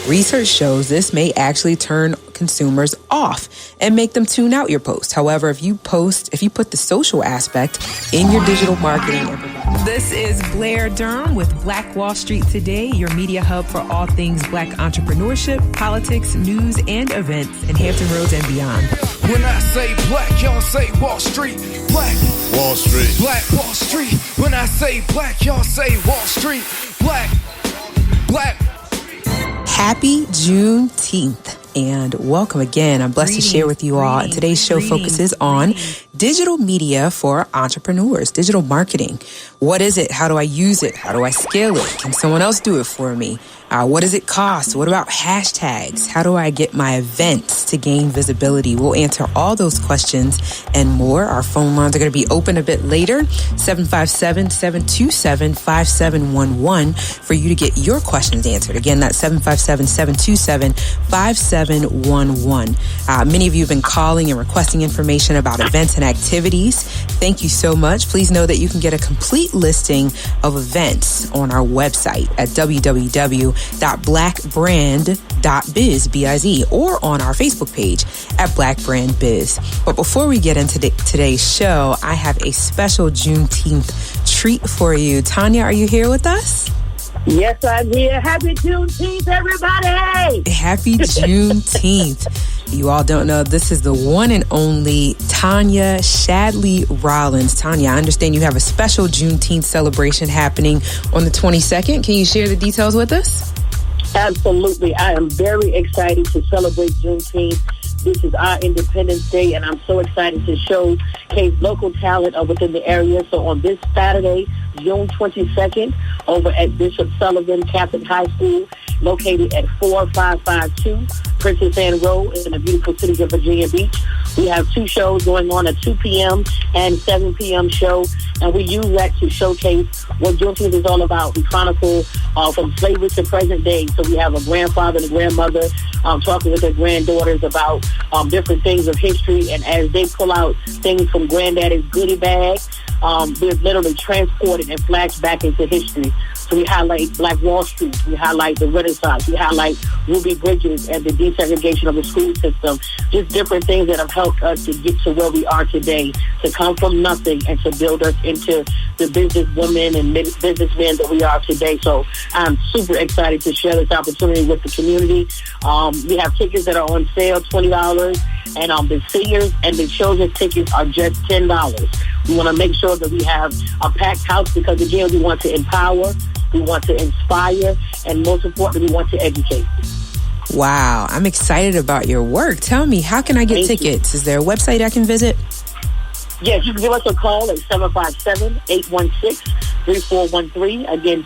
Research shows this may actually turn consumers off and make them tune out your post. However, if you put the social aspect in your digital marketing. This is Blair Durham with Black Wall Street Today, your media hub for all things Black entrepreneurship, politics, news, and events in Hampton Roads and beyond. When I say black, y'all say Wall Street. Black Wall Street. Black Wall Street. When I say black, y'all say Wall Street. Black. Happy Juneteenth. And welcome again. I'm blessed to share with you all. And today's show focuses on digital media for entrepreneurs, digital marketing. What is it? How do I use it? How do I scale it? Can someone else do it for me? What does it cost? What about hashtags? How do I get my events to gain visibility? We'll answer all those questions and more. Our phone lines are going to be open a bit later, 757-727-5711 for you to get your questions answered. Again, that's 757-727-5711. Many of you have been calling and requesting information about events and activities. Thank you so much. Please know that you can get a complete listing of events on our website at www.blackbrand.biz, B-I-Z, or on our Facebook page at Black Brand Biz. But before we get into today's show, I have a special Juneteenth treat for you. Tanya, are you here with us? Yes, I'm here. Happy Juneteenth, everybody! Happy Juneteenth. You all don't know, this is the one and only Tanya Shadley Rollins. Tanya, I understand you have a special Juneteenth celebration happening on the 22nd. Can you share the details with us? Absolutely. I am very excited to celebrate Juneteenth. This is our Independence Day, and I'm so excited to showcase local talent within the area. So on this Saturday, June 22nd, over at Bishop Sullivan Catholic High School, located at 4552 Princess Anne Road in the beautiful city of Virginia Beach. We have two shows going on, a 2 p.m. and 7 p.m. show, and we use that to showcase what Juneteenth is all about. We chronicle from slavery to present day. So we have a grandfather and a grandmother talking with their granddaughters about different things of history, and as they pull out things from granddaddy's goodie bag, we're literally transported and flashed back into history. So we highlight Black Wall Street, we highlight the Renaissance, we highlight Ruby Bridges and the desegregation of the school system, just different things that have helped us to get to where we are today, to come from nothing and to build us into the business women and businessmen that we are today. So I'm super excited to share this opportunity with the community. We have tickets that are on sale, $20, and the seniors and the children's tickets are just $10. We want to make sure that we have a packed house because, again, we want to empower, we want to inspire, and most importantly, we want to educate. Wow, I'm excited about your work. Tell me, how can I get tickets? Is there a website I can visit? Yes, you can give us a call at 757-816-3413. Again,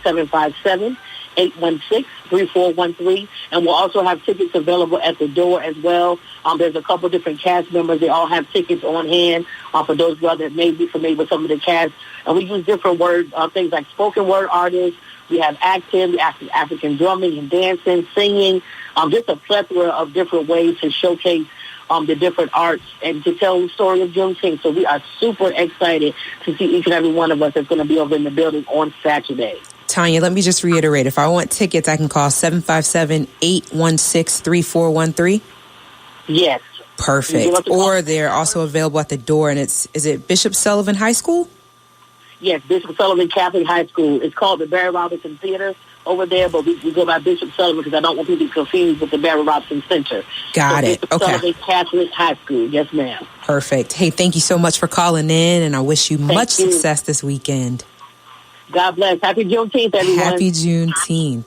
757-816-3413. And we'll also have tickets available at the door as well. There's a couple different cast members. They all have tickets on hand for those that may be familiar with some of the cast. And we use different words, things like spoken word artists. We have acting, we have African drumming and dancing, singing, just a plethora of different ways to showcase the different arts and to tell the story of Juneteenth. So we are super excited to see each and every one of us that's going to be over in the building on Saturday. Tanya, let me just reiterate. If I want tickets, I can call 757-816-3413? Yes. Perfect. Or they're also available at the door, and is it Bishop Sullivan High School? Yes, Bishop Sullivan Catholic High School. It's called the Barry Robinson Theater over there, but we go by Bishop Sullivan because I don't want people to be confused with the Barry Robinson Center. Got it. Bishop Sullivan Catholic High School. Yes, ma'am. Perfect. Hey, thank you so much for calling in, and I wish you much success this weekend. God bless. Happy Juneteenth, everyone. Happy Juneteenth.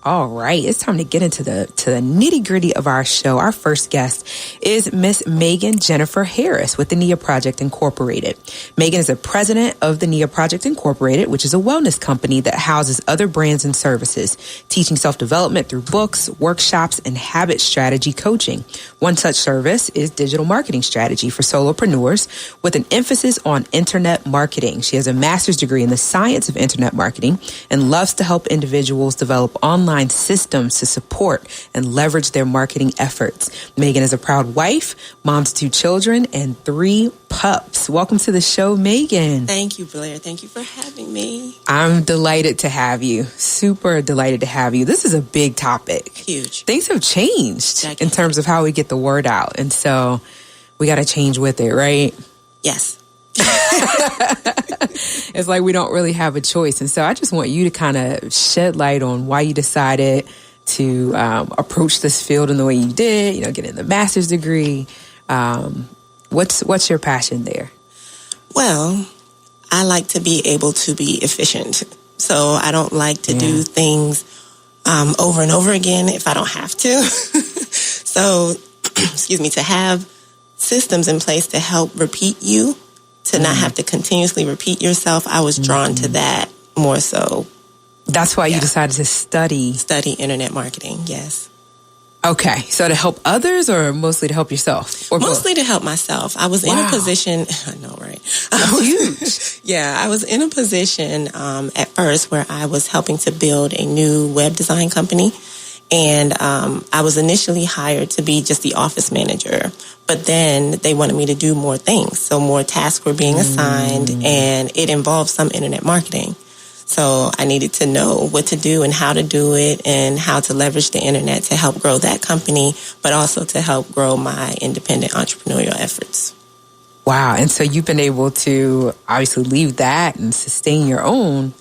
All right, it's time to get into the nitty-gritty of our show. Our first guest is Miss Megan Jennifer Harris with the Nia Project Incorporated. Megan is the president of the Nia Project Incorporated, which is a wellness company that houses other brands and services, teaching self-development through books, workshops, and habit strategy coaching. One such service is digital marketing strategy for solopreneurs with an emphasis on internet marketing. She has a master's degree in the science of internet marketing and loves to help individuals develop online online systems to support and leverage their marketing efforts. Megan is a proud wife, mom to 2 children, and 3 pups. Welcome to the show, Megan. Thank you, Blair. Thank you for having me. I'm delighted to have you. Super delighted to have you. This is a big topic. Huge. Things have changed in terms of how we get the word out. And so we got to change with it, right? Yes. It's like we don't really have a choice. And so I just want you to kind of shed light on why you decided to approach this field in the way you did, getting the master's degree. What's your passion there? Well, I like to be able to be efficient. So I don't like to do things over and over again if I don't have to. So, to have systems in place to help repeat you, to not have to continuously repeat yourself, I was drawn to that more so. That's why you decided to study internet marketing, yes. Okay, so to help others or mostly to help yourself? Or mostly to help myself. I was in a position, I know, right? Huge. Yeah, I was in a position at first where I was helping to build a new web design company. And I was initially hired to be just the office manager, but then they wanted me to do more things. So more tasks were being assigned, and it involved some internet marketing. So I needed to know what to do and how to do it and how to leverage the internet to help grow that company, but also to help grow my independent entrepreneurial efforts. Wow. And so you've been able to obviously leave that and sustain your own.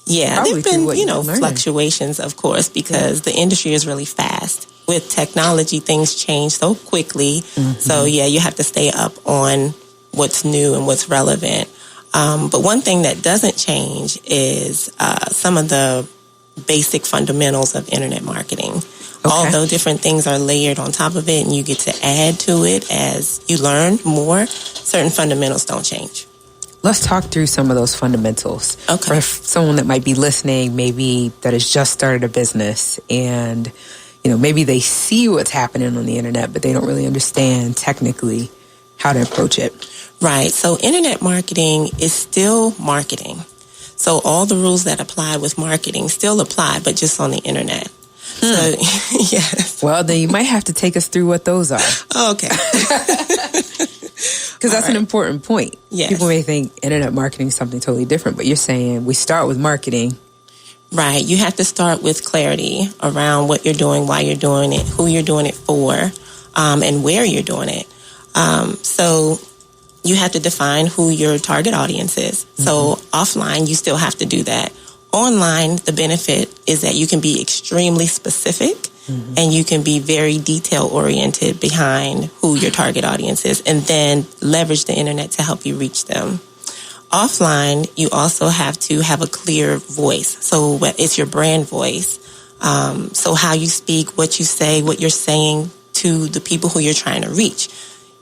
Yeah, there've been, fluctuations, of course, because the industry is really fast. With technology, things change so quickly. So, you have to stay up on what's new and what's relevant. But one thing that doesn't change is some of the basic fundamentals of internet marketing. Okay. Although different things are layered on top of it and you get to add to it as you learn more, certain fundamentals don't change. Let's talk through some of those fundamentals. Okay. For someone that might be listening, maybe that has just started a business and, maybe they see what's happening on the internet, but they don't really understand technically how to approach it. Right. So internet marketing is still marketing. So all the rules that apply with marketing still apply, but just on the internet. So, yes. Well, then you might have to take us through what those are. Okay. Because that's an important point. Yes. People may think internet marketing is something totally different, but you're saying we start with marketing. Right. You have to start with clarity around what you're doing, why you're doing it, who you're doing it for, and where you're doing it. So you have to define who your target audience is. So offline, you still have to do that. Online, the benefit is that you can be extremely specific and you can be very detail-oriented behind who your target audience is and then leverage the internet to help you reach them. Offline, you also have to have a clear voice. So it's your brand voice. So how you speak, what you say, what you're saying to the people who you're trying to reach.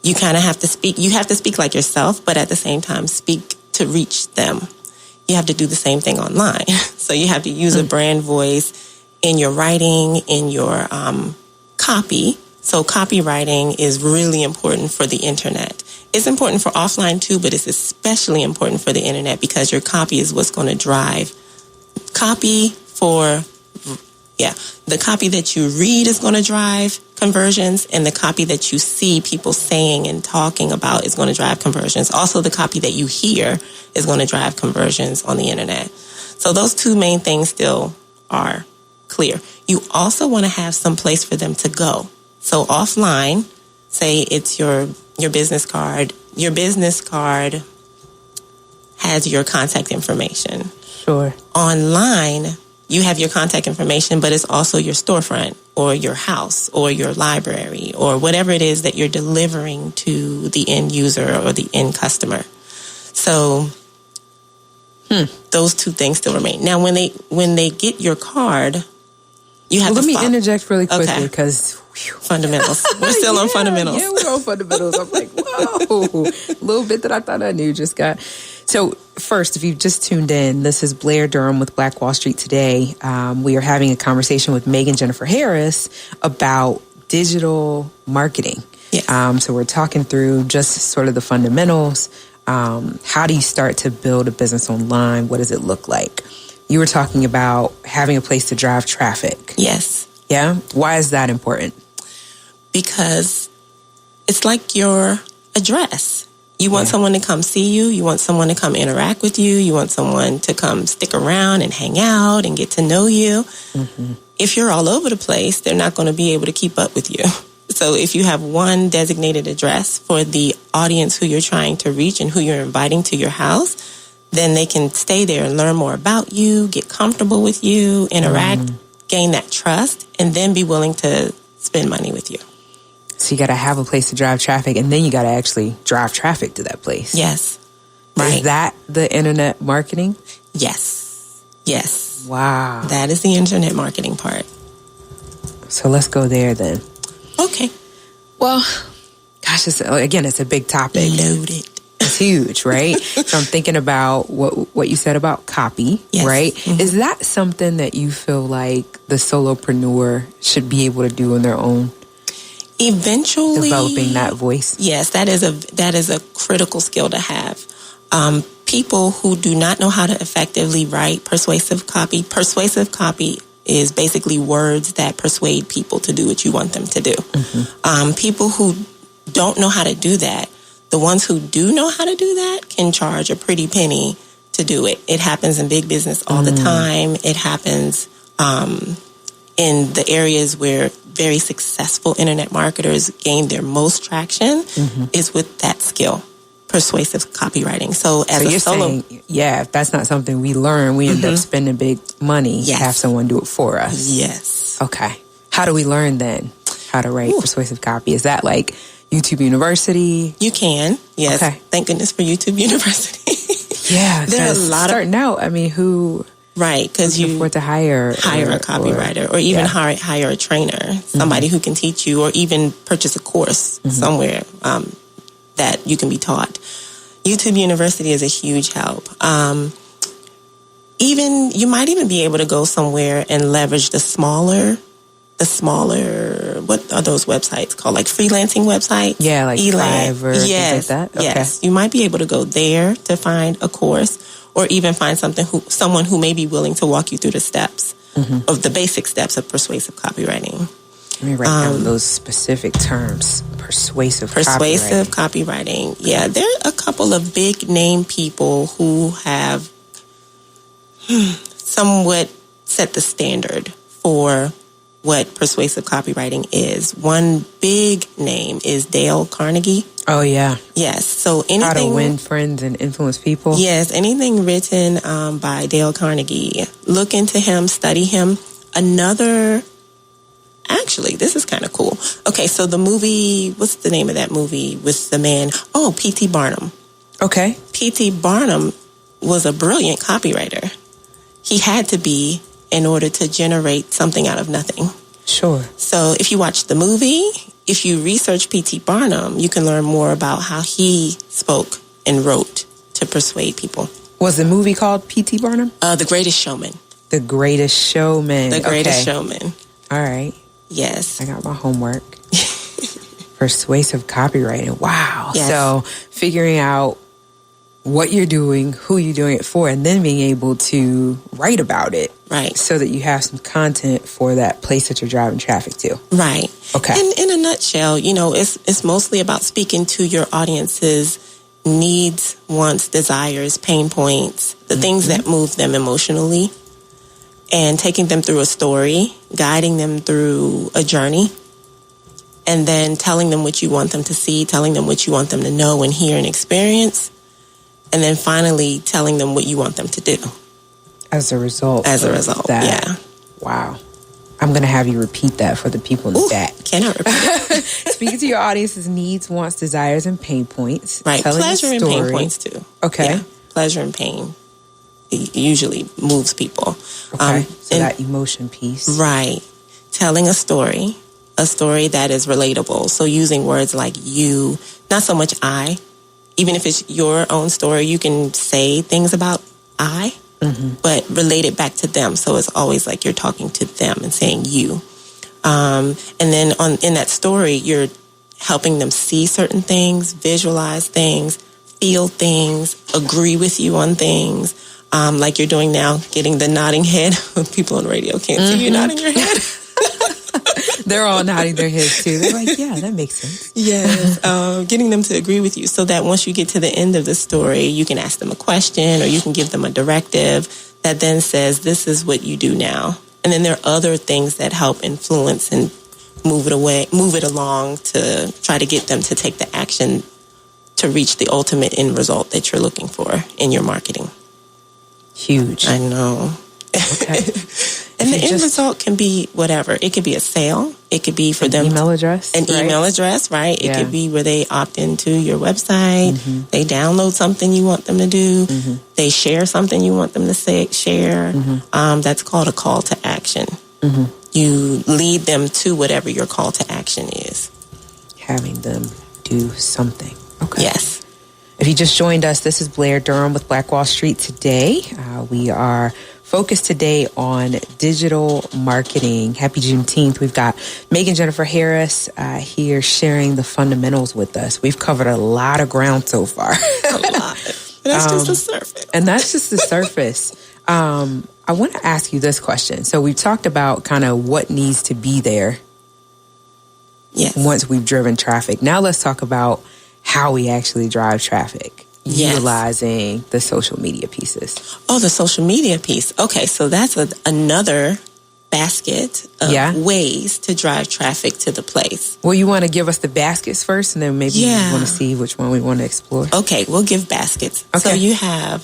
You kind of have to speak. You have to speak like yourself, but at the same time, speak to reach them. You have to do the same thing online. So you have to use a brand voice in your writing, in your copy. So copywriting is really important for the internet. It's important for offline too, but it's especially important for the internet because your copy is what's going to drive. The copy that you read is going to drive conversions, and the copy that you see people saying and talking about is going to drive conversions. Also, the copy that you hear is going to drive conversions on the internet. So those two main things still are clear. You also want to have some place for them to go. So offline, say it's your business card. Your business card has your contact information. Sure. Online, you have your contact information, but it's also your storefront or your house or your library or whatever it is that you're delivering to the end user or the end customer. So those two things still remain. Now, when they get your card, you have to let me interject really quickly because fundamentals. We're still on fundamentals. Yeah, we're on fundamentals. I'm like, whoa, a little bit that I thought I knew just got. So first, if you've just tuned in, this is Blair Durham with Black Wall Street Today. We are having a conversation with Megan Jennifer Harris about digital marketing. Yes. So we're talking through just sort of the fundamentals. How do you start to build a business online? What does it look like? you were talking about having a place to drive traffic. Yes. Yeah? Why is that important? Because it's like your address. You want someone to come see you. You want someone to come interact with you. You want someone to come stick around and hang out and get to know you. Mm-hmm. If you're all over the place, they're not going to be able to keep up with you. So if you have one designated address for the audience who you're trying to reach and who you're inviting to your house, then they can stay there and learn more about you, get comfortable with you, interact, gain that trust, and then be willing to spend money with you. So you got to have a place to drive traffic, and then you got to actually drive traffic to that place. Yes. Right. Is that the internet marketing? Yes. Yes. Wow. That is the internet marketing part. So let's go there then. Okay. Well, gosh, it's a big topic. Loaded. It's huge, right? So I'm thinking about what you said about copy, right? Mm-hmm. Is that something that you feel like the solopreneur should be able to do on their own? Eventually, developing that voice. Yes, that is a critical skill to have. People who do not know how to effectively write persuasive copy is basically words that persuade people to do what you want them to do. Mm-hmm. People who don't know how to do that, the ones who do know how to do that can charge a pretty penny to do it. It happens in big business all the time. It happens in the areas where very successful internet marketers gain their most traction is with that skill, persuasive copywriting. So you're saying, if that's not something we learn, we end up spending big money to have someone do it for us. Yes. Okay. How do we learn then how to write persuasive copy? Is that like YouTube University? You can. Yes. Okay. Thank goodness for YouTube University. Yeah. There are a lot starting out. I mean, who... Right, because you afford to hire a copywriter or even hire a trainer, somebody who can teach you, or even purchase a course somewhere that you can be taught. YouTube University is a huge help. You might even be able to go somewhere and leverage the smaller, what are those websites called? Like freelancing websites? Yeah, like Fiverr, things like that? Okay. Yes, you might be able to go there to find a course, or even find someone who may be willing to walk you through the steps of the basic steps of persuasive copywriting. Let me write down those specific terms. Persuasive copywriting. Yeah, there are a couple of big name people who have somewhat set the standard for what persuasive copywriting is. One big name is Dale Carnegie. Oh, yeah. Yes. So anything... How to win friends and influence people. Yes. Anything written by Dale Carnegie. Look into him, study him. Actually, this is kind of cool. Okay, so the movie, what's the name of that movie with the man? Oh, P.T. Barnum. Okay. P.T. Barnum was a brilliant copywriter. He had to be in order to generate something out of nothing. Sure. So if you watch the movie, if you research P.T. Barnum, you can learn more about how he spoke and wrote to persuade people. Was the movie called P.T. Barnum? The Greatest Showman. The Greatest Showman. The Greatest Showman. All right. Yes. I got my homework. Persuasive copywriting. Wow. Yes. So figuring out what you're doing, who you're doing it for, and then being able to write about it. Right. So that you have some content for that place that you're driving traffic to. Right. Okay. And in a nutshell, it's mostly about speaking to your audience's needs, wants, desires, pain points, the things that move them emotionally, and taking them through a story, guiding them through a journey, and then telling them what you want them to see, telling them what you want them to know and hear and experience, and then finally telling them what you want them to do. As a result. Yeah. Wow. I'm going to have you repeat that for the people in the back. Can I repeat it? Speaking to your audience's needs, wants, desires, and pain points. Right. Pleasure and pain points, too. Okay. Yeah. Pleasure and pain usually moves people. Okay. So that emotion piece. Right. Telling a story that is relatable. So using words like you, not so much I. Even if it's your own story, you can say things about I, but relate it back to them. So it's always like you're talking to them and saying you. And then in that story, you're helping them see certain things, visualize things, feel things, agree with you on things, like you're doing now, getting the nodding head. People on the radio can't see you nodding your head. They're all nodding their heads too. They're like, yeah, that makes sense. Yes, getting them to agree with you so that once you get to the end of the story, you can ask them a question or you can give them a directive that then says, this is what you do now. And then there are other things that help influence and move it along to try to get them to take the action to reach the ultimate end result that you're looking for in your marketing. Huge. I know. Okay. And the end result can be whatever. It could be a sale. It could be for them. Email address. Email address, right? It could be where they opt into your website. Mm-hmm. They download something you want them to do. Mm-hmm. They share something you want them to share. Mm-hmm. That's called a call to action. Mm-hmm. You lead them to whatever your call to action is. Having them do something. Okay. Yes. If you just joined us, this is Blair Durham with Black Wall Street Today. We are focused today on digital marketing. Happy Juneteenth. We've got Megan Jennifer Harris here sharing the fundamentals with us. We've covered a lot of ground so far. A lot. That's just the surface. And that's just the surface. I want to ask you this question. So we've talked about kind of what needs to be there once we've driven traffic. Now let's talk about how we actually drive traffic. Utilizing the social media pieces. Oh, the social media piece. Okay, so that's another basket of ways to drive traffic to the place. Well, you want to give us the baskets first, and then maybe we want to see which one we want to explore. Okay, we'll give baskets. Okay. So you have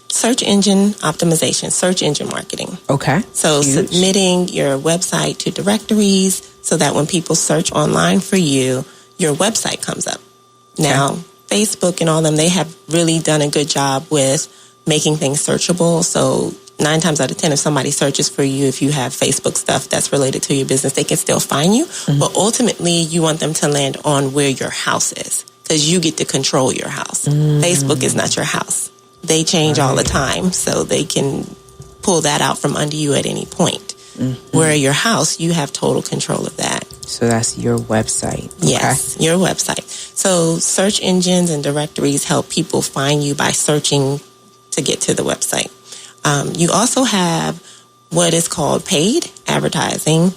search engine optimization, search engine marketing. Okay. So submitting your website to directories so that when people search online for you, your website comes up. Now, Facebook and all them, they have really done a good job with making things searchable. So 9 times out of 10, if somebody searches for you, if you have Facebook stuff that's related to your business, they can still find you. Mm-hmm. But ultimately, you want them to land on where your house is because you get to control your house. Mm-hmm. Facebook is not your house. They change all the time, so they can pull that out from under you at any point. Mm-hmm. Where your house, you have total control of that. So that's your website. Yes, your website. So search engines and directories help people find you by searching to get to the website. You also have what is called paid advertising,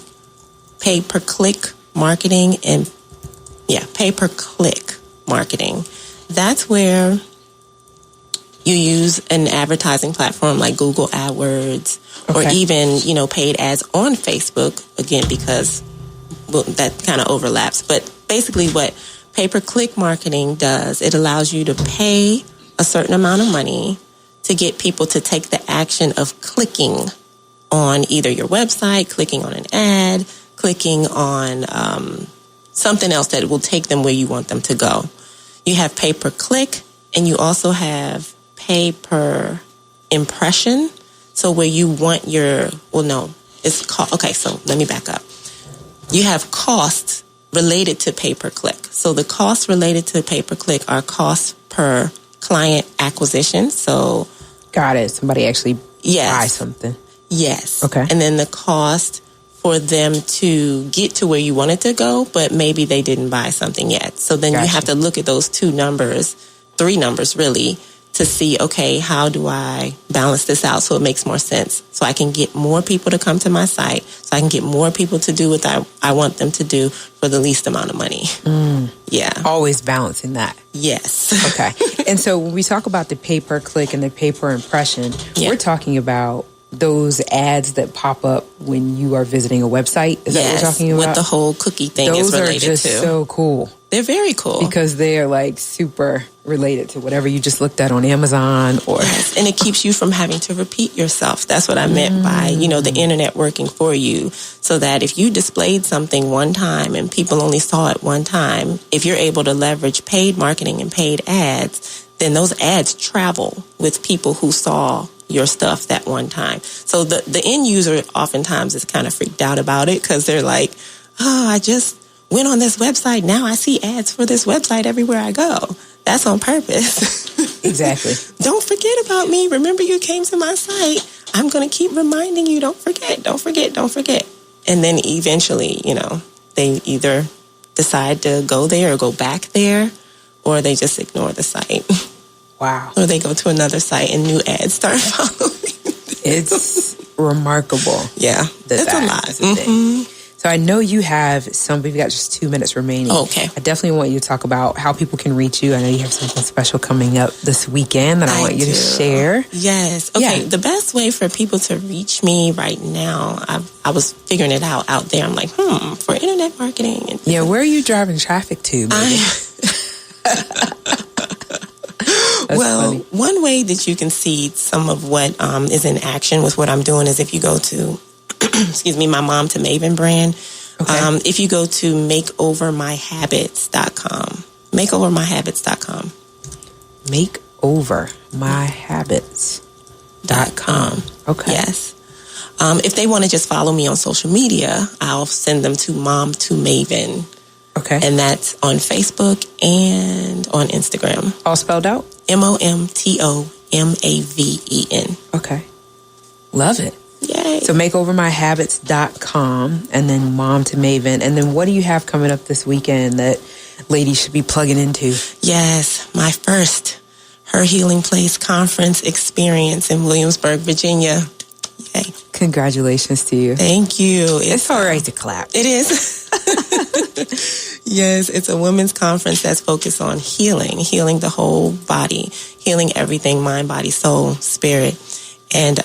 pay-per-click marketing, and pay-per-click marketing. That's where you use an advertising platform like Google AdWords or even, paid ads on Facebook, again, because that kind of overlaps. But basically what pay-per-click marketing does, it allows you to pay a certain amount of money to get people to take the action of clicking on either your website, clicking on an ad, clicking on something else that will take them where you want them to go. You have pay-per-click, and you also have pay-per-impression. So where you want so let me back up. You have costs related to pay-per-click. So the costs related to pay-per-click are costs per client acquisition. So got it. Somebody actually buys something. Yes. Okay. And then the cost for them to get to where you wanted to go, but maybe they didn't buy something yet. So then you have to look at those 3 numbers really, to see, okay, how do I balance this out so it makes more sense? So I can get more people to come to my site, so I can get more people to do what I want them to do for the least amount of money. Yeah. Always balancing that. Yes. Okay. And so when we talk about the pay-per-click and the pay-per-impression, we're talking about those ads that pop up when you are visiting a website. Is that what we're talking about? What the whole cookie thing is related to. Those are just so cool. They're very cool. Because they're like super related to whatever you just looked at on Amazon or... Yes, and it keeps you from having to repeat yourself. That's what I meant by, the internet working for you. So that if you displayed something one time and people only saw it one time, if you're able to leverage paid marketing and paid ads, then those ads travel with people who saw your stuff that one time. So the end user oftentimes is kind of freaked out about it because they're like, oh, I just went on this website. Now I see ads for this website everywhere I go. That's on purpose. Exactly. Don't forget about me. Remember you came to my site. I'm going to keep reminding you. Don't forget. And then eventually, they either decide to go there or go back there or they just ignore the site. Wow. Or they go to another site and new ads start following. It's remarkable. Yeah, it's a lot. Mm-hmm. So I know you have we've got just 2 minutes remaining. Oh, okay. I definitely want you to talk about how people can reach you. I know you have something special coming up this weekend that I want you to share. Yes. Okay. Yeah. The best way for people to reach me right now, I was figuring it out there. I'm like, for internet marketing. Yeah, where are you driving traffic to? Well, funny. One way that you can see some of what is in action with what I'm doing is if you go to my Mom to Maven brand. Okay. If you go to makeovermyhabits.com. Makeovermyhabits.com. Makeovermyhabits.com. Okay. Yes. If they want to just follow me on social media, I'll send them to Mom to Maven. Okay. And that's on Facebook and on Instagram. All spelled out? MOMTOMAVEN. Okay. Love it. Yay. So makeovermyhabits.com and then Mom to Maven. And then what do you have coming up this weekend that ladies should be plugging into? Yes, my first Her Healing Place conference experience in Williamsburg, Virginia. Yay. Congratulations to you. Thank you. It's all right to clap. It is. Yes, it's a women's conference that's focused on healing the whole body, healing everything, mind, body, soul, spirit. And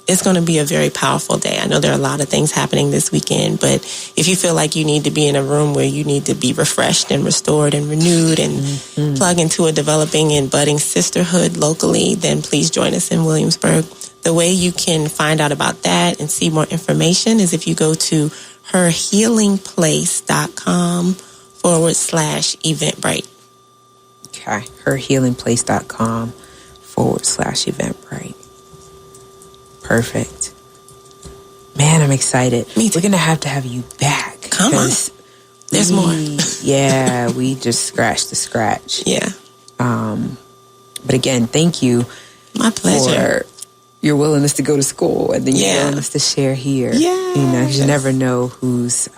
it's going to be a very powerful day. I know there are a lot of things happening this weekend, but if you feel like you need to be in a room where you need to be refreshed and restored and renewed and plug into a developing and budding sisterhood locally, then please join us in Williamsburg. The way you can find out about that and see more information is if you go to herhealingplace.com/Eventbrite. Okay. herhealingplace.com/Eventbrite. Perfect. Man, I'm excited. Me too. We're going to have you back. Come on. There's more. Yeah, we just scratched the scratch. Yeah. But again, thank you. My pleasure. For your willingness to go to school and then your willingness to share here. Yeah. Because you never know who's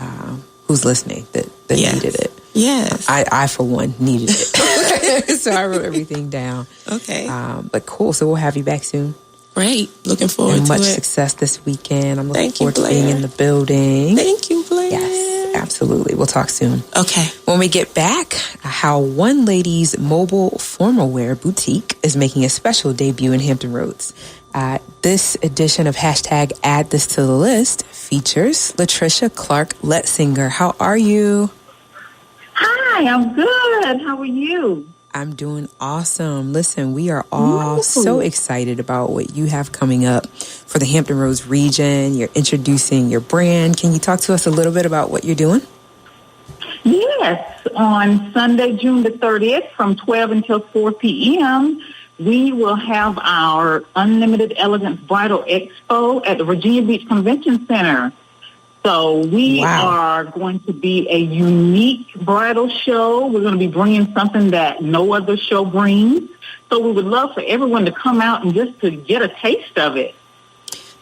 listening that needed it. Yes. I for one, needed it. So I wrote everything down. Okay. But cool. So we'll have you back soon. Great. Looking forward and to it. Much success this weekend. I'm looking forward to Blair. being in the building. Thank you, Blair. Yes, absolutely. We'll talk soon. Okay. When we get back, how One Lady's mobile formal wear boutique is making a special debut in Hampton Roads. This edition of hashtag Add This to the List features Latricia Clark Letzinger. How are you? Hi, I'm good. How are you? I'm doing awesome. Listen, we are all so excited about what you have coming up for the Hampton Roads region. You're introducing your brand. Can you talk to us a little bit about what you're doing? Yes. On Sunday, June the 30th, from 12 until 4 p.m., we will have our Unlimited Elegance Bridal Expo at the Virginia Beach Convention Center. So we are going to be a unique bridal show. We're going to be bringing something that no other show brings. So we would love for everyone to come out and just to get a taste of it.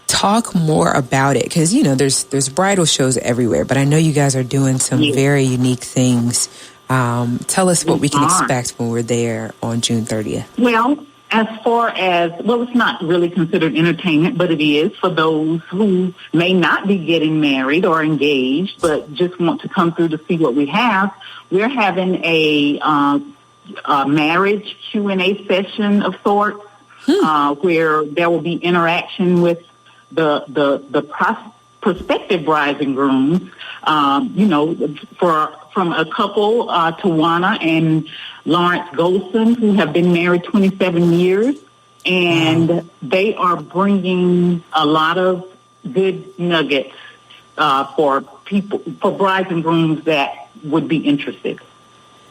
Talk more about it, because, there's bridal shows everywhere, but I know you guys are doing some very unique things. Tell us what we can expect when we're there on June 30th. Well, as far as, it's not really considered entertainment, but it is for those who may not be getting married or engaged, but just want to come through to see what we have. We're having a marriage Q&A session of sorts, where there will be interaction with the prospective brides and grooms, from a couple, Tawana and Lawrence Golson, who have been married 27 years, and they are bringing a lot of good nuggets for brides and grooms that would be interested.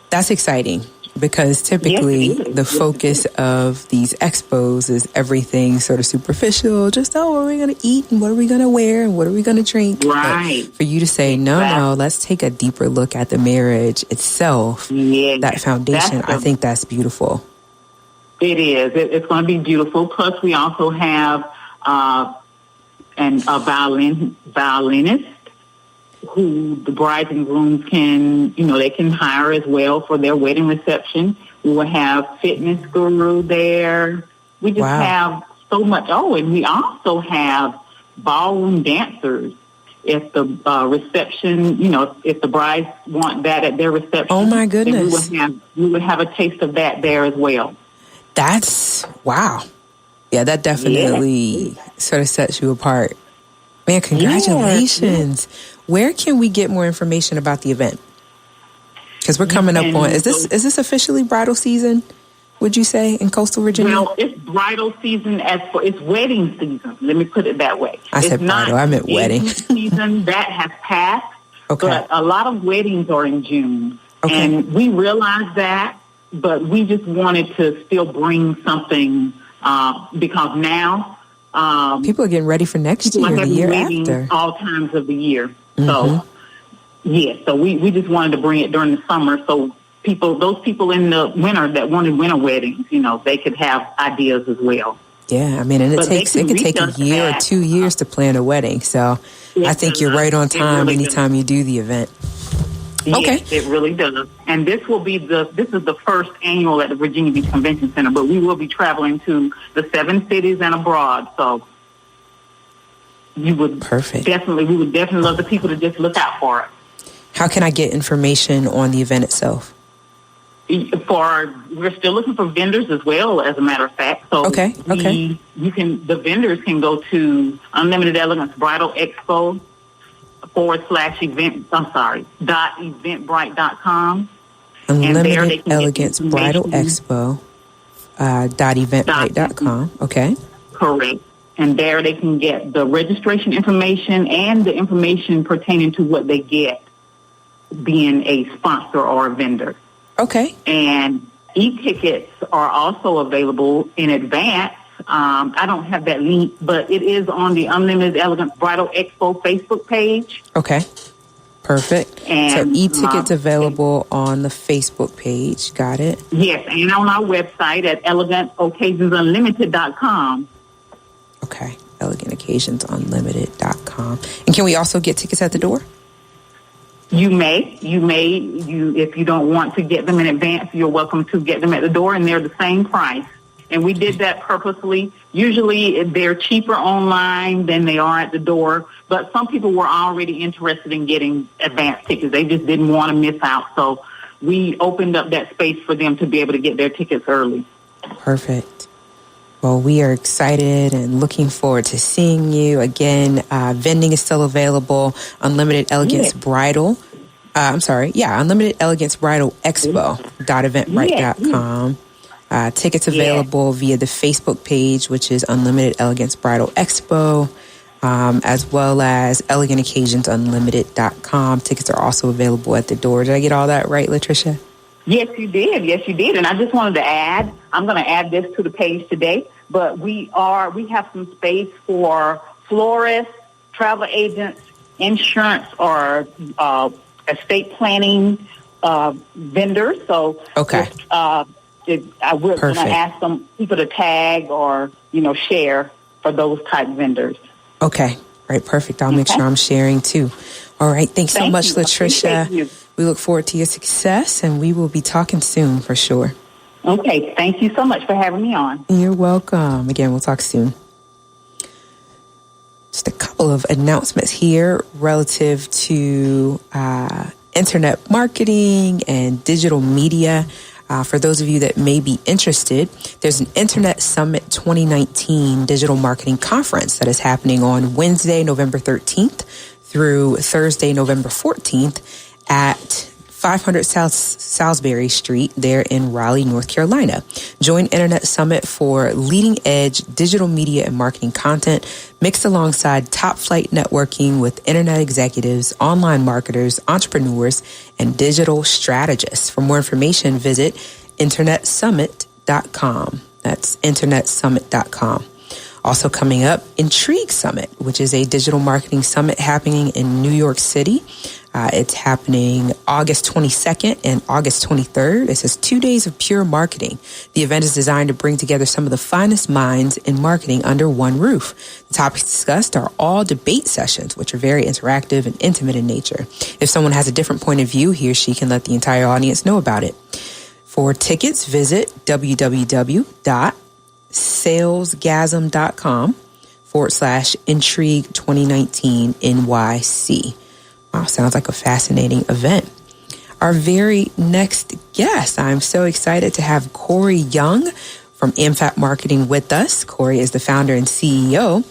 That's exciting, because typically the focus of these expos is everything sort of superficial, just, what are we going to eat and what are we going to wear and what are we going to drink? Right. But for you to say, no, let's take a deeper look at the marriage itself, that foundation, I think that's beautiful. It is. It's going to be beautiful. Plus, we also have a violinist who the brides and grooms can, they can hire as well for their wedding reception. We will have fitness guru there. We just have so much. Oh, and we also have ballroom dancers. If the reception, if the brides want that at their reception. Oh my goodness. Then we would have a taste of that there as well. That's, wow. Yeah, that definitely sort of sets you apart. Man, congratulations. Yeah. Where can we get more information about the event? Because we're coming up on, is this officially bridal season, would you say, in Coastal Virginia? Well, it's bridal season it's wedding season. Let me put it that way. I said bridal, I meant wedding. Season that has passed, okay. But a lot of weddings are in June. Okay. And we realize that, but we just wanted to still bring something because now people are getting ready for next year, the year after. All times of the year. So, so we just wanted to bring it during the summer so those people in the winter that wanted winter weddings, they could have ideas as well. Yeah, I mean, and it could take a year or 2 years to plan a wedding. So I think you're right on time anytime you do the event. Okay. Yes, it really does. And this is the first annual at the Virginia Beach Convention Center, but we will be traveling to the 7 cities and abroad. So we would definitely love the people to just look out for it. How can I get information on the event itself? We're still looking for vendors as well, as a matter of fact. So the vendors can go to Unlimited Elegance Bridal Expo .eventbrite.com. Unlimited Elegance Bridal Expo .eventbrite.com. Okay. Correct. And there they can get the registration information and the information pertaining to what they get being a sponsor or a vendor. Okay. And e-tickets are also available in advance. I don't have that link, but it is on the Unlimited Elegance Bridal Expo Facebook page. Okay. Perfect. And, so e-tickets available on the Facebook page. Got it. Yes, and on our website at elegantoccasionsUnlimited.com. Okay. elegantoccasionsUnlimited.com. And can we also get tickets at the door? You may, if you don't want to get them in advance, you're welcome to get them at the door, and they're the same price. And we did that purposely. Usually they're cheaper online than they are at the door, but some people were already interested in getting advance tickets. They just didn't want to miss out. So we opened up that space for them to be able to get their tickets early. Perfect. Well, we are excited and looking forward to seeing you again. Vending is still available. Unlimited Elegance Bridal. Unlimited Elegance Bridal Expo .eventbrite.com. Tickets available via the Facebook page, which is Unlimited Elegance Bridal Expo, as well as elegantoccasionsunlimited.com. Tickets are also available at the door. Did I get all that right, Latricia? Yes, you did. And I just wanted to add, I'm going to add this to the page today, but we have some space for florists, travel agents, insurance, or estate planning vendors. So okay. I was going to ask some people to tag or, share for those type vendors. Okay. All right. Perfect. I'll make sure I'm sharing too. All right. Thanks so much, Latricia. We look forward to your success, and we will be talking soon for sure. Okay. Thank you so much for having me on. You're welcome. Again, we'll talk soon. Just a couple of announcements here relative to internet marketing and digital media. For those of you that may be interested, there's an Internet Summit 2019 Digital Marketing Conference that is happening on Wednesday, November 13th through Thursday, November 14th at 500 South Salisbury Street there in Raleigh, North Carolina. Join Internet Summit for leading edge digital media and marketing content mixed alongside top flight networking with internet executives, online marketers, entrepreneurs, and digital strategists. For more information, visit internetsummit.com. That's internetsummit.com. Also coming up, Intrigue Summit, which is a digital marketing summit happening in New York City. It's happening August 22nd and August 23rd. It says 2 days of pure marketing. The event is designed to bring together some of the finest minds in marketing under one roof. The topics discussed are all debate sessions, which are very interactive and intimate in nature. If someone has a different point of view, he or she can let the entire audience know about it. For tickets, visit www.salesgasm.com/intrigue 2019 NYC. Wow, sounds like a fascinating event. Our very next guest, I'm so excited to have Corey Young from AmFat Marketing with us. Corey is the founder and CEO.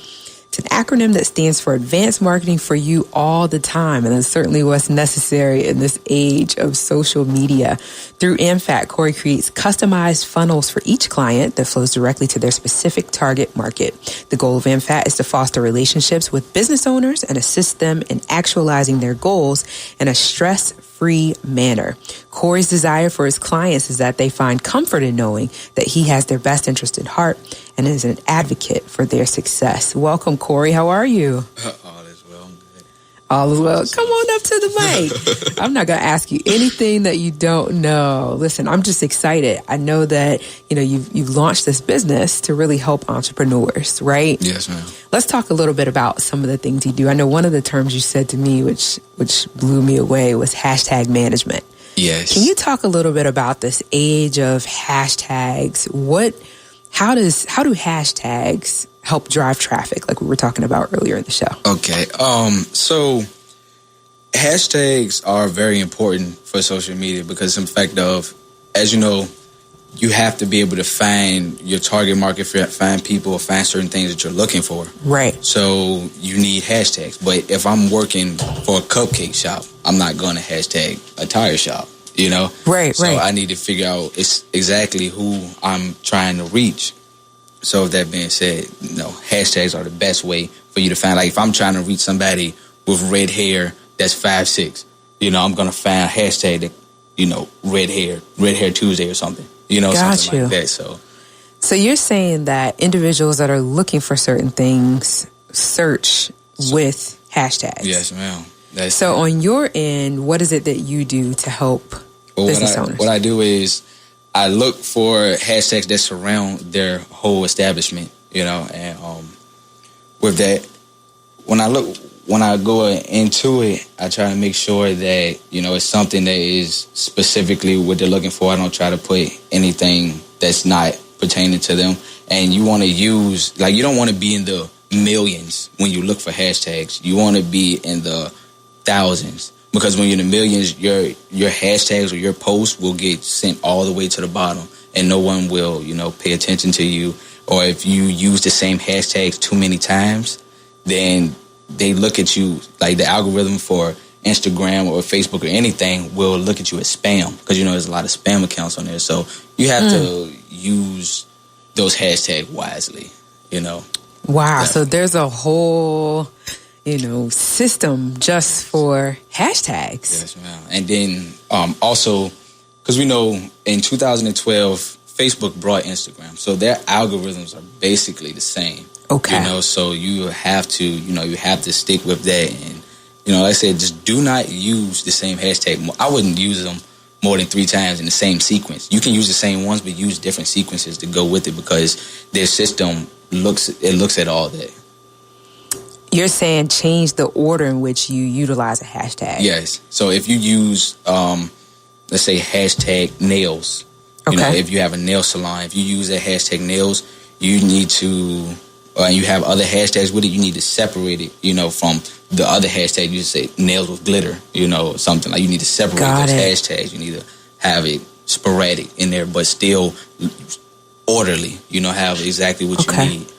It's an acronym that stands for Advanced Marketing for You All the Time, and that's certainly what's necessary in this age of social media. Through AmFat, Corey creates customized funnels for each client that flows directly to their specific target market. The goal of AmFat is to foster relationships with business owners and assist them in actualizing their goals in a stress-free manner. Corey's desire for his clients is that they find comfort in knowing that he has their best interest at heart and is an advocate for their success. Welcome, Corey. How are you? All is well. I'm good. All is well. Come on up to the mic. I'm not going to ask you anything that you don't know. Listen, I'm just excited. I know that, you've launched this business to really help entrepreneurs, right? Yes, ma'am. Let's talk a little bit about some of the things you do. I know one of the terms you said to me, which blew me away, was hashtag management. Yes. Can you talk a little bit about this age of hashtags? How do hashtags help drive traffic, like we were talking about earlier in the show? Okay. So hashtags are very important for social media because, in fact, as you know, you have to be able to find your target market, find people, find certain things that you're looking for. Right. So you need hashtags. But if I'm working for a cupcake shop, I'm not going to hashtag a tire shop. Right, so I need to figure out exactly who I'm trying to reach. So with that being said, hashtags are the best way for you to find. Like if I'm trying to reach somebody with red hair that's 5'6", I'm gonna find a hashtag that, red hair Tuesday or something. Something like that. So you're saying that individuals that are looking for certain things search with hashtags. Yes, ma'am. So on your end, what is it that you do to help business owners? What I do is I look for hashtags that surround their whole establishment, and with that, when I go into it, I try to make sure that, it's something that is specifically what they're looking for. I don't try to put anything that's not pertaining to them. And you want to use, you don't want to be in the millions when you look for hashtags. You want to be in the thousands, because when you're in the millions, your hashtags or your posts will get sent all the way to the bottom, and no one will, pay attention to you. Or if you use the same hashtags too many times, then they look at you, like the algorithm for Instagram or Facebook or anything will look at you as spam, because there's a lot of spam accounts on there. So you have to use those hashtags wisely. Wow. So there's a whole system just for hashtags. Yes, ma'am. And then also, because we know in 2012, Facebook brought Instagram. So their algorithms are basically the same. Okay. So you have to stick with that. And, like I said, just do not use the same hashtag. I wouldn't use them more than 3 times in the same sequence. You can use the same ones, but use different sequences to go with it, because their system looks at all that. You're saying change the order in which you utilize a hashtag. Yes. So if you use, let's say, hashtag nails, if you have a nail salon, if you use that hashtag nails, you need to, you have other hashtags with it, you need to separate it, from the other hashtag. You say nails with glitter, something like you need to separate those hashtags. You need to have it sporadic in there, but still orderly, have exactly what you need.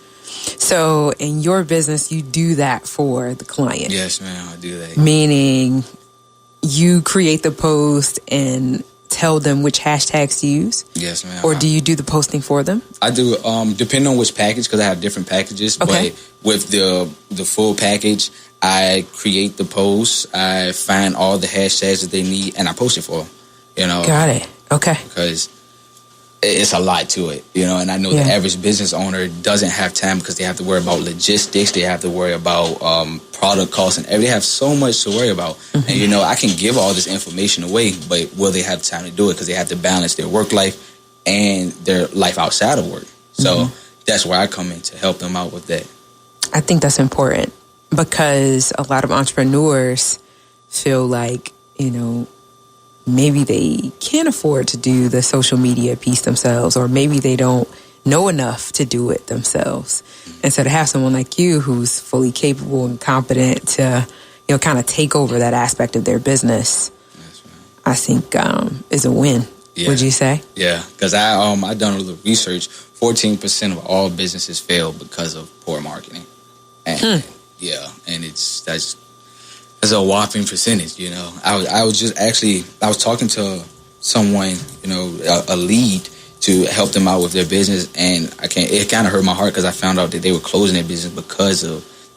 So in your business, you do that for the client? Yes, ma'am, I do that. Meaning you create the post and tell them which hashtags to use? Yes, ma'am. Or do you do the posting for them? I do, depending on which package, because I have different packages. Okay. But with the full package, I create the post, I find all the hashtags that they need, and I post it for them. Got it. Okay. Because it's a lot to it, you know, and I know the average business owner doesn't have time because they have to worry about logistics, they have to worry about product costs, and they have so much to worry about. And, you know, I can give all this information away, but will they have time to do it? Because they have to balance their work life and their life outside of work. So that's where I come in to help them out with that. I think that's important because a lot of entrepreneurs feel like, you know, maybe they can't afford to do the social media piece themselves, or maybe they don't know enough to do it themselves. And so to have someone like you who's fully capable and competent to, you know, kind of take over that aspect of their business, I think is a win. Yeah. Would you say? Yeah, because I done a little research. 14% of all businesses fail because of poor marketing. And and that's a whopping percentage, you know. I was talking to someone, you know, a lead to help them out with their business, and it kind of hurt my heart because I found out that they were closing their business because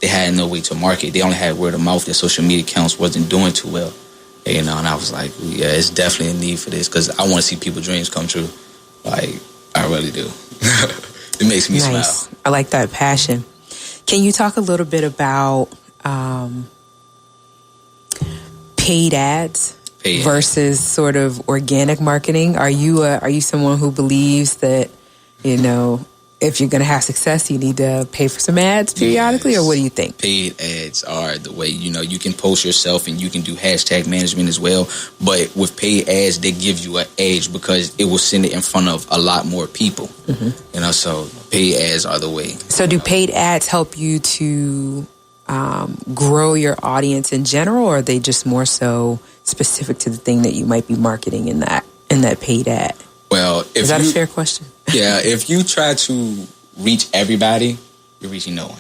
they had no way to market. They only had word of mouth. Their social media accounts wasn't doing too well, you know. And I was like, yeah, it's definitely a need for this because I want to see people's dreams come true. Like, I really do. It makes me smile. I like that passion. Can you talk a little bit about paid ads versus sort of organic marketing? Are you someone who believes that, you know, if you're going to have success, you need to pay for some ads periodically, or what do you think? Paid ads are the way. You know, you can post yourself and you can do hashtag management as well. But with paid ads, they give you an edge because it will send it in front of a lot more people. You know, so paid ads are the way. So do paid ads help you to grow your audience in general, or are they just more so specific to the thing that you might be marketing in that paid ad? Well, is that a fair question? Yeah, if you try to reach everybody, you're reaching no one.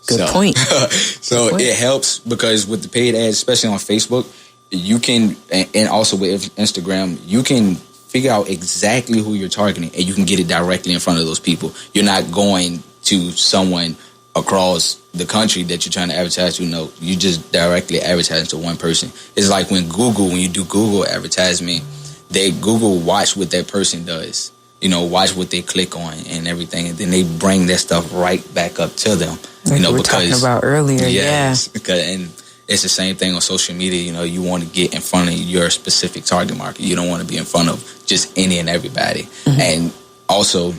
Good point. So it helps because with the paid ads, especially on Facebook, you can, and also with Instagram, you can figure out exactly who you're targeting and you can get it directly in front of those people. You're not going to someone across the country that you're trying to advertise to. No, you just directly advertising to one person. It's like when you do Google advertisement, Google watch what that person does, you know, watch what they click on and everything, and then they bring that stuff right back up to them. Like you know, we were talking about earlier, and it's the same thing on social media. You know, you want to get in front of your specific target market. You don't want to be in front of just any and everybody. And also,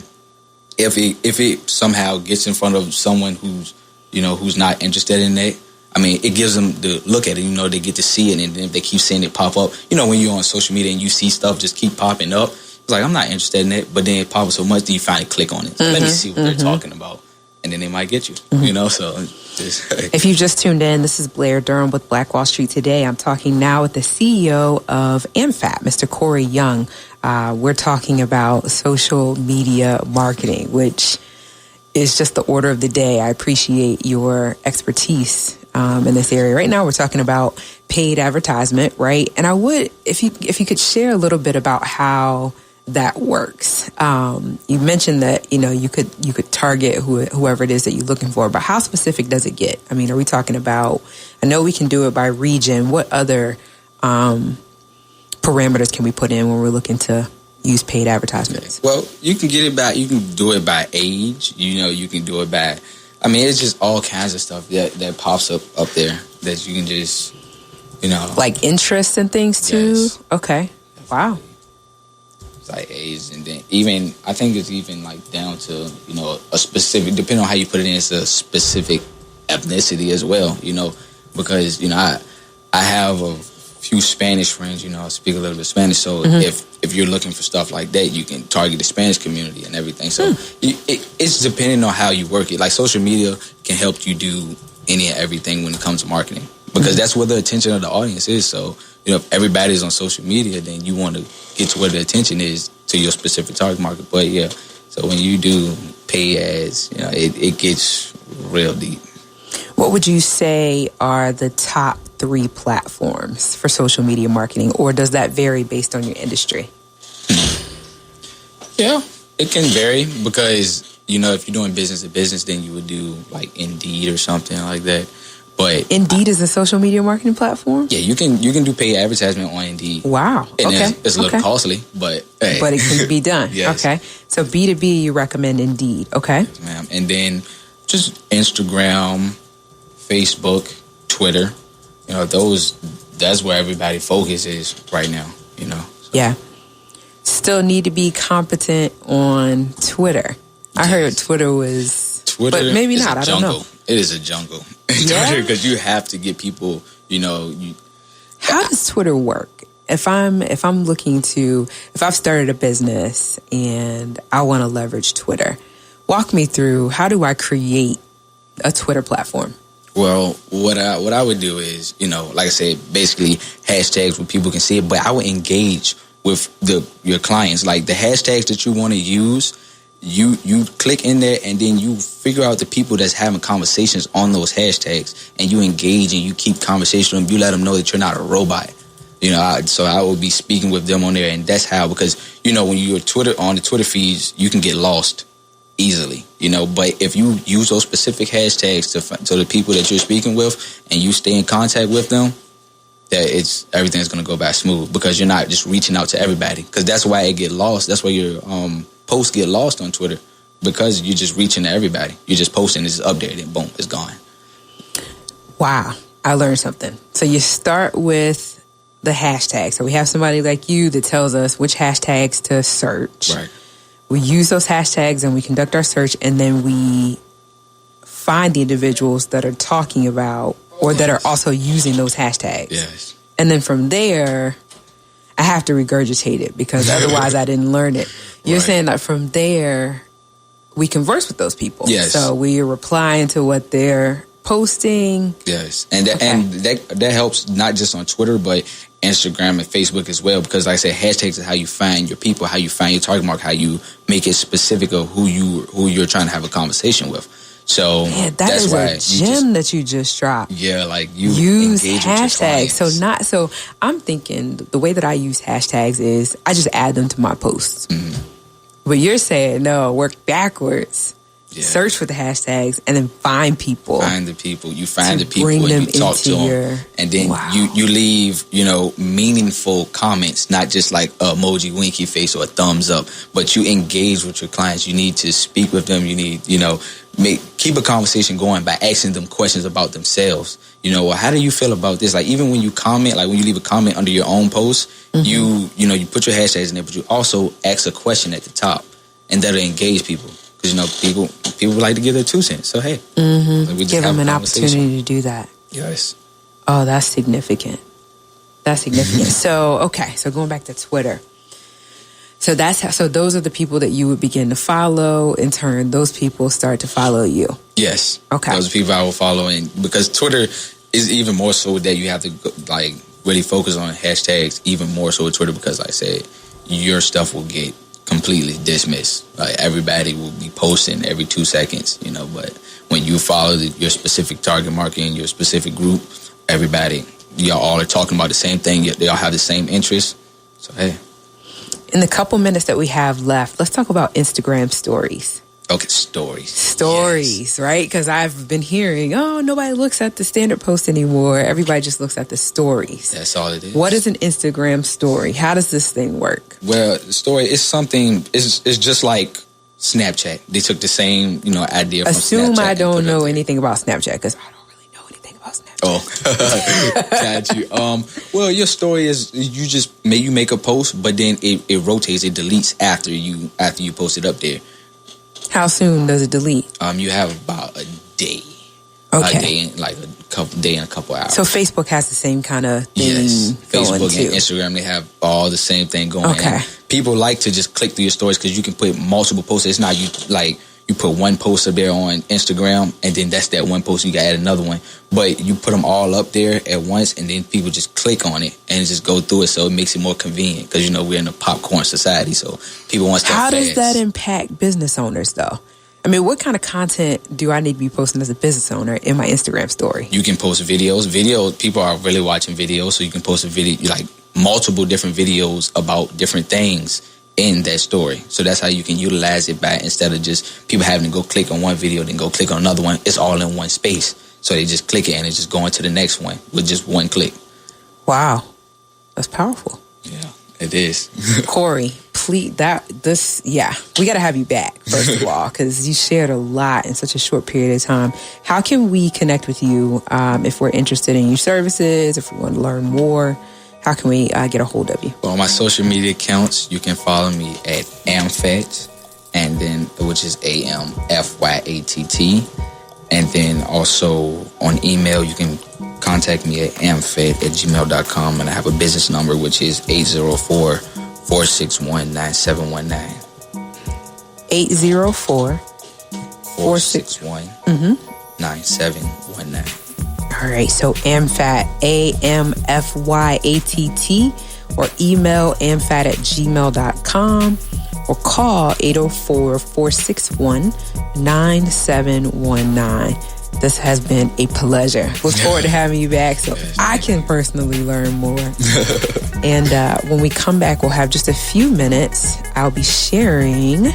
if it somehow gets in front of someone who's not interested in that, I mean, it gives them the look at it. You know, they get to see it, and then if they keep seeing it pop up, you know, when you're on social media and you see stuff just keep popping up, it's like, I'm not interested in it, but then it pops up so much that you finally click on it. So let me see what they're talking about, and then they might get you. You know, so if you just tuned in, this is Blair Durham with Black Wall Street Today. I'm talking now with the CEO of AmFat, Mr. Corey Young. We're talking about social media marketing, which is just the order of the day. I appreciate your expertise in this area. Right now, we're talking about paid advertisement, right? And I would, if you could share a little bit about how that works. You mentioned that, you know, you could target whoever it is that you're looking for, but how specific does it get? I mean, are we talking about? I know we can do it by region. What other parameters can we put in when we're looking to use paid advertisements? Well, you can get it by, you can do it by age. You know, you can do it by, I mean, it's just all kinds of stuff that pops up there that you can just, you know. Like interests and things too? Yes. Okay. Wow. It's like age, and then even, I think it's even like down to, you know, a specific, depending on how you put it in, it's a specific ethnicity as well, you know, because, you know, I have a few Spanish friends, you know, I speak a little bit Spanish, so if you're looking for stuff like that, you can target the Spanish community and everything. So it's depending on how you work it. Like social media can help you do any and everything when it comes to marketing, because that's where the attention of the audience is. So, you know, if everybody's on social media, then you want to get to where the attention is to your specific target market. But yeah, so when you do pay ads, you know, it gets real deep. What would you say are the top 3 platforms for social media marketing, or does that vary based on your industry? Yeah, it can vary because, you know, if you're doing business to business, then you would do like Indeed or something like that. But Indeed is a social media marketing platform? Yeah, you can do paid advertisement on Indeed. Wow. And okay. It's a little costly, but hey. But it can be done. Yes. Okay. So B2B, you recommend Indeed. Okay. Yes, ma'am. And then just Instagram, Facebook, Twitter. You know, that's where everybody focus is right now, you know. So. Yeah. Still need to be competent on Twitter. I heard Twitter was... but maybe not. I don't know. It is a jungle. Yeah? Twitter, because you have to get people, you know... How does Twitter work? If I've started a business and I want to leverage Twitter, walk me through, how do I create a Twitter platform? Well, what I would do is, you know, like I said, basically hashtags where people can see it, but I would engage with your clients. Like the hashtags that you want to use, you click in there and then you figure out the people that's having conversations on those hashtags and you engage and you keep conversation with them. You let them know that you're not a robot. You know, so I will be speaking with them on there, and that's how, because, you know, when you're on the Twitter feeds, you can get lost easily, you know, but if you use those specific hashtags to the people that you're speaking with and you stay in contact with them, that everything's going to go by smooth, because you're not just reaching out to everybody, because that's why it get lost. That's why your posts get lost on Twitter, because you're just reaching to everybody. You're just posting, it's up there, then boom, it's gone. Wow, I learned something. So you start with the hashtag. So we have somebody like you that tells us which hashtags to search. Right. We use those hashtags and we conduct our search, and then we find the individuals that are talking about or that are also using those hashtags. Yes. And then from there, I have to regurgitate it, because otherwise I didn't learn it. You're saying that from there, we converse with those people. Yes. So we are replying to what they're posting. Yes. And that helps not just on Twitter, but Instagram and Facebook as well, because like I said, hashtags is how you find your people, how you find your target market, how you make it specific of who you're trying to have a conversation with. So that's why a gem that you just dropped. Yeah, like you use engage hashtags. with your clients. So I'm thinking the way that I use hashtags is I just add them to my posts. Mm-hmm. But you're saying no, work backwards. Yeah. Search for the hashtags and then find people. Find the people. You find the people and you talk to them. And then you leave, you know, meaningful comments, not just like a emoji, winky face, or a thumbs up, but you engage with your clients. You need to speak with them. You need, you know, keep a conversation going by asking them questions about themselves. You know, well, how do you feel about this? Like, even when you comment, like when you leave a comment under your own post, you know, you put your hashtags in there, but you also ask a question at the top, and that'll engage people. Because, you know, people like to give their 2 cents. So, hey. Like we just give them an opportunity to do that. Yes. Oh, that's significant. That's significant. So going back to Twitter. So those are the people that you would begin to follow. In turn, those people start to follow you. Yes. Okay. Those are people I will follow. And because Twitter is even more so that you have to, like, really focus on hashtags even more so with Twitter, because, like I said, your stuff will get completely dismissed. Like, everybody will be posting every 2 seconds, you know, but when you follow your specific target market and your specific group, everybody, y'all all are talking about the same thing. They all have the same interests. So, hey. In the couple minutes that we have left, let's talk about Instagram stories. Okay, stories, yes. Right? Because I've been hearing, nobody looks at the standard post anymore. Everybody just looks at the stories. That's all it is. What is an Instagram story? How does this thing work? Well, the story is something, it's just like Snapchat. They took the same, you know, idea from Snapchat. Assume I don't know anything about Snapchat, because I don't really know anything about Snapchat. Oh, got you. Well, your story is you make a post, but then it rotates, it deletes after you post it up there. How soon does it delete? You have about a day. Okay. A day and a couple hours. So Facebook has the same kind of thing. Yes. Facebook going too. and Instagram, they have all the same thing going. Okay. And people like to just click through your stories because you can put multiple posts. It's not you put one post up there on Instagram, and then that's that one post. You got to add another one, but you put them all up there at once, and then people just click on it and just go through it. So it makes it more convenient, because, you know, we're in a popcorn society, so people want stuff How fast. does that impact business owners, though? I mean, what kind of content do I need to be posting as a business owner in my Instagram story? You can post videos. People are really watching videos, so you can post a video, like multiple different videos about different things in that story. So that's how you can utilize it by, instead of just people having to go click on one video, then go click on another one. It's all in one space. So they just click it and it's just going to the next one with just one click. Wow. That's powerful. Yeah, it is. Corey, please, we got to have you back, first of all, because you shared a lot in such a short period of time. How can we connect with you if we're interested in your services, if we want to learn more? How can we get a hold of you? Well, on my social media accounts, you can follow me at AMFAT, and then which is AMFYATT. And then also on email, you can contact me at amfat@gmail.com. And I have a business number, which is 804-461-9719. 804-461-9719. All right, so AMFAT, AMFYATT, or email amfat@gmail.com, or call 804-461-9719. This has been a pleasure. Look forward to having you back so I can personally learn more. And when we come back, we'll have just a few minutes. I'll be sharing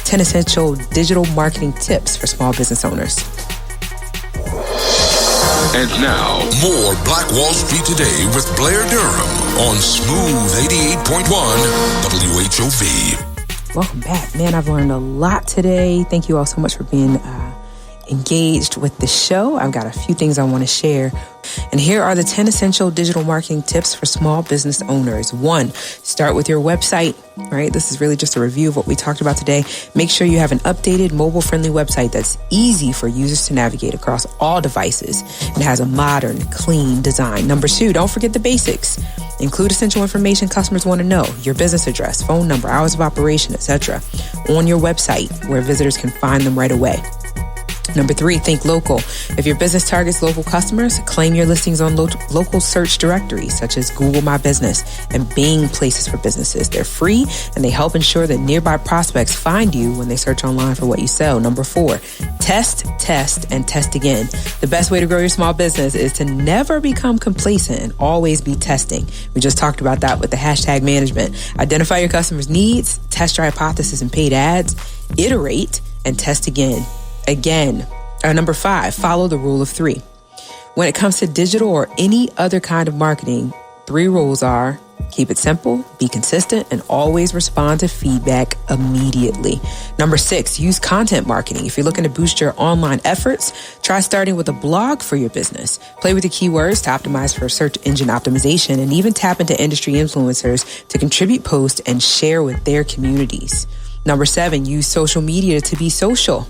10 essential digital marketing tips for small business owners. And now, more Black Wall Street Today with Blair Durham on Smooth 88.1 WHOV. Welcome back. Man, I've learned a lot today. Thank you all so much for being engaged with the show. I've got a few things I want to share. And here are the 10 essential digital marketing tips for small business owners. 1, start with your website, right? This is really just a review of what we talked about today. Make sure you have an updated, mobile-friendly website that's easy for users to navigate across all devices and has a modern, clean design. Number 2, don't forget the basics. Include essential information customers want to know, your business address, phone number, hours of operation, etc., on your website where visitors can find them right away. Number 3, think local. If your business targets local customers, claim your listings on local search directories such as Google My Business and Bing Places for Businesses. They're free and they help ensure that nearby prospects find you when they search online for what you sell. Number 4, test, and test again. The best way to grow your small business is to never become complacent and always be testing. We just talked about that with the hashtag management. Identify your customers' needs, test your hypothesis and paid ads, iterate, and test again. Number 5, follow the rule of 3. When it comes to digital or any other kind of marketing, 3 rules are: keep it simple, be consistent, and always respond to feedback immediately. Number 6, use content marketing. If you're looking to boost your online efforts, try starting with a blog for your business. Play with the keywords to optimize for search engine optimization, and even tap into industry influencers to contribute posts and share with their communities. Number 7, use social media to be social.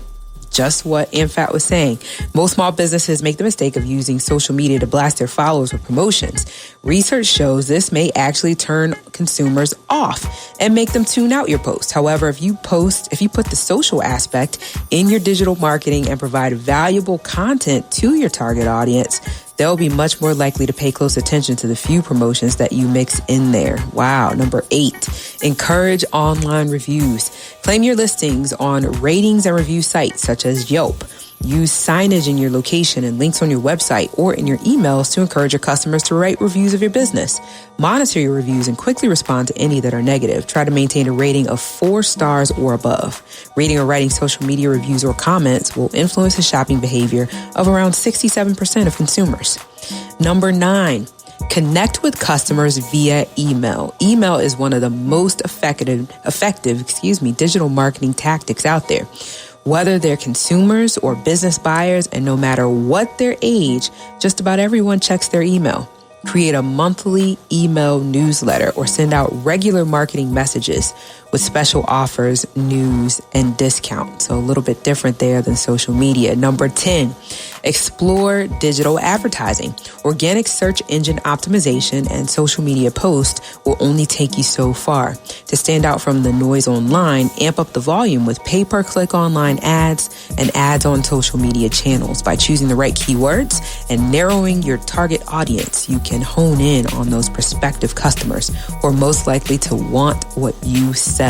Just what AMFAT was saying. Most small businesses make the mistake of using social media to blast their followers with promotions. Research shows this may actually turn consumers off and make them tune out your post. However, if you put the social aspect in your digital marketing and provide valuable content to your target audience, they'll be much more likely to pay close attention to the few promotions that you mix in there. Wow. Number 8, encourage online reviews. Claim your listings on ratings and review sites such as Yelp. Use signage in your location and links on your website or in your emails to encourage your customers to write reviews of your business. Monitor your reviews and quickly respond to any that are negative. Try to maintain a rating of 4 stars or above. Reading or writing social media reviews or comments will influence the shopping behavior of around 67% of consumers. Number 9, connect with customers via email. Email is one of the most effective digital marketing tactics out there. Whether they're consumers or business buyers, and no matter what their age, just about everyone checks their email. Create a monthly email newsletter or send out regular marketing messages with special offers, news, and discounts. So a little bit different there than social media. Number 10, explore digital advertising. Organic search engine optimization and social media posts will only take you so far. To stand out from the noise online, amp up the volume with pay-per-click online ads and ads on social media channels. By choosing the right keywords and narrowing your target audience, you can hone in on those prospective customers who are most likely to want what you sell.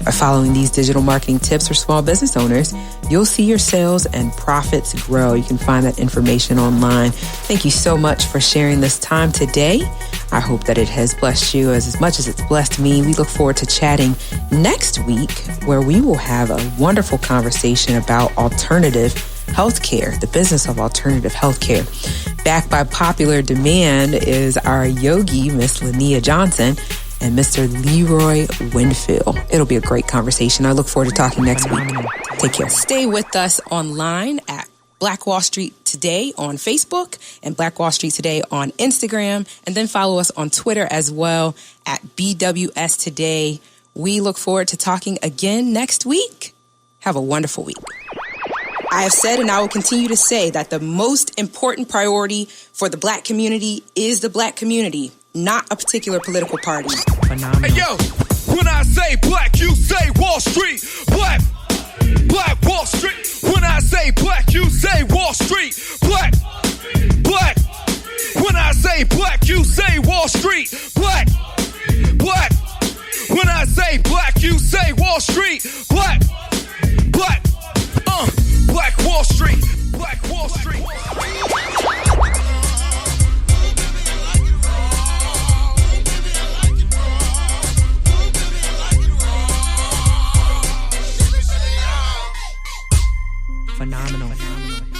By following these digital marketing tips for small business owners, you'll see your sales and profits grow. You can find that information online. Thank you so much for sharing this time today. I hope that it has blessed you as much as it's blessed me. We look forward to chatting next week, where we will have a wonderful conversation about alternative healthcare, the business of alternative healthcare. Backed by popular demand is our yogi, Miss Lania Johnson, and Mr. Leroy Winfield. It'll be a great conversation. I look forward to talking next week. Take care. Stay with us online at Black Wall Street Today on Facebook and Black Wall Street Today on Instagram, and then follow us on Twitter as well at BWS Today. We look forward to talking again next week. Have a wonderful week. I have said and I will continue to say that the most important priority for the Black community is the Black community, not a particular political party. Hey, yo, when I say black, you say Wall Street. Black Wall Street. When I say black, you say Wall Street. Black. When I say black, you say Wall Street. Black. When I say black, you say Wall Street. Black. Black Wall Street. Black Wall Street. Phenomenal.